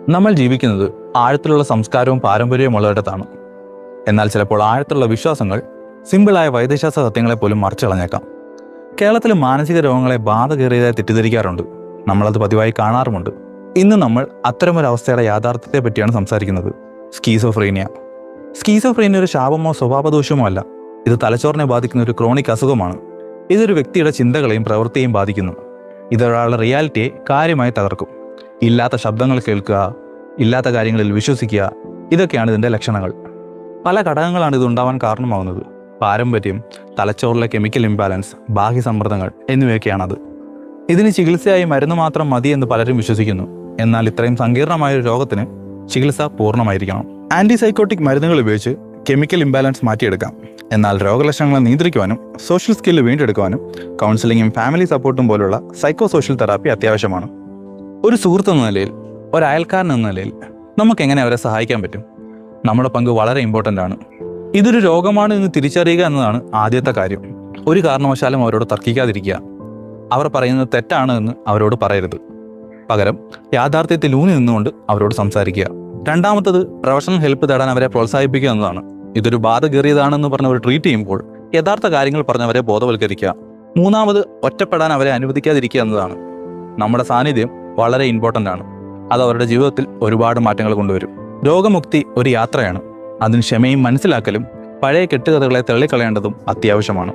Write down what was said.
നമ്മൾ ജീവിക്കുന്നത് ആഴത്തിലുള്ള സംസ്കാരവും പാരമ്പര്യവും ഉള്ളിടത്താണ്. എന്നാൽ ചിലപ്പോൾ ആഴത്തിലുള്ള വിശ്വാസങ്ങൾ സിമ്പിളായ വൈദ്യശാസ്ത്ര സത്യങ്ങളെ പോലും മറിച്ചളഞ്ഞേക്കാം. കേരളത്തിലെ മാനസിക രോഗങ്ങളെ ബാധ കയറിയതായി തെറ്റിദ്ധരിക്കാറുണ്ട്. നമ്മളത് പതിവായി കാണാറുമുണ്ട്. ഇന്ന് നമ്മൾ അത്തരമൊരവസ്ഥയുടെ യാഥാർത്ഥ്യത്തെ പറ്റിയാണ് സംസാരിക്കുന്നത്. സ്കീസോഫ്രീനിയ ഒരു ശാപമോ സ്വഭാവദോഷമോ അല്ല. ഇത് തലച്ചോറിനെ ബാധിക്കുന്ന ഒരു ക്രോണിക് അസുഖമാണ്. ഇതൊരു വ്യക്തിയുടെ ചിന്തകളെയും പ്രവൃത്തിയെയും ബാധിക്കുന്നു. ഇതൊരാളുടെ റിയാലിറ്റിയെ കാര്യമായി തകർക്കും. ഇല്ലാത്ത ശബ്ദങ്ങൾ കേൾക്കുക, ഇല്ലാത്ത കാര്യങ്ങളിൽ വിശ്വസിക്കുക, ഇതൊക്കെയാണ് ഇതിൻ്റെ ലക്ഷണങ്ങൾ. പല ഘടകങ്ങളാണ് ഇതുണ്ടാവാൻ കാരണമാകുന്നത്. പാരമ്പര്യം, തലച്ചോറിലെ കെമിക്കൽ ഇംബാലൻസ്, ബാഹ്യ സമ്മർദ്ദങ്ങൾ എന്നിവയൊക്കെയാണത്. ഇതിന് ചികിത്സയായി മരുന്ന് മാത്രം മതി എന്ന് പലരും വിശ്വസിക്കുന്നു. എന്നാൽ ഇത്രയും സങ്കീർണമായൊരു രോഗത്തിന് ചികിത്സ പൂർണ്ണമായിരിക്കണം. ആൻറ്റിസൈക്കോട്ടിക് മരുന്നുകൾ ഉപയോഗിച്ച് കെമിക്കൽ ഇംബാലൻസ് മാറ്റിയെടുക്കാം. എന്നാൽ രോഗലക്ഷണങ്ങളെ നിയന്ത്രിക്കുവാനും സോഷ്യൽ സ്കില്ല് വീണ്ടെടുക്കുവാനും കൗൺസിലിങ്ങും ഫാമിലി സപ്പോർട്ടും പോലുള്ള സൈക്കോ സോഷ്യൽ തെറാപ്പി അത്യാവശ്യമാണ്. ഒരു സുഹൃത്ത് എന്ന നിലയിൽ, ഒരു അയൽക്കാരൻ എന്ന നിലയിൽ നമുക്ക് എങ്ങനെ അവരെ സഹായിക്കാൻ പറ്റും? നമ്മുടെ പങ്ക് വളരെ ഇമ്പോർട്ടൻ്റ് ആണ്. ഇതൊരു രോഗമാണ് എന്ന് തിരിച്ചറിയുക എന്നതാണ് ആദ്യത്തെ കാര്യം. ഒരു കാരണവശാലും അവരോട് തർക്കിക്കാതിരിക്കുക. അവർ പറയുന്നത് തെറ്റാണ് എന്ന് അവരോട് പറയരുത്. പകരം യാഥാർത്ഥ്യത്തിൽ ഊന്നി നിന്നുകൊണ്ട് അവരോട് സംസാരിക്കുക. രണ്ടാമത്തത്, പ്രൊഫഷണൽ ഹെൽപ്പ് തേടാൻ അവരെ പ്രോത്സാഹിപ്പിക്കുക എന്നതാണ്. ഇതൊരു ബാധ കയറിയതാണെന്ന് പറഞ്ഞവർ ട്രീറ്റ് ചെയ്യുമ്പോൾ യഥാർത്ഥ കാര്യങ്ങൾ പറഞ്ഞവരെ ബോധവൽക്കരിക്കുക. മൂന്നാമത്, ഒറ്റപ്പെടാൻ അവരെ അനുവദിക്കാതിരിക്കുക എന്നതാണ്. നമ്മുടെ സാന്നിധ്യം വളരെ ഇമ്പോർട്ടൻ്റ് ആണ്. അത് അവരുടെ ജീവിതത്തിൽ ഒരുപാട് മാറ്റങ്ങൾ കൊണ്ടുവരും. രോഗമുക്തി ഒരു യാത്രയാണ്. അതിന് ക്ഷമയും മനസ്സിലാക്കലും പഴയ കെട്ടുകഥകളെ തള്ളിക്കളയേണ്ടതും അത്യാവശ്യമാണ്.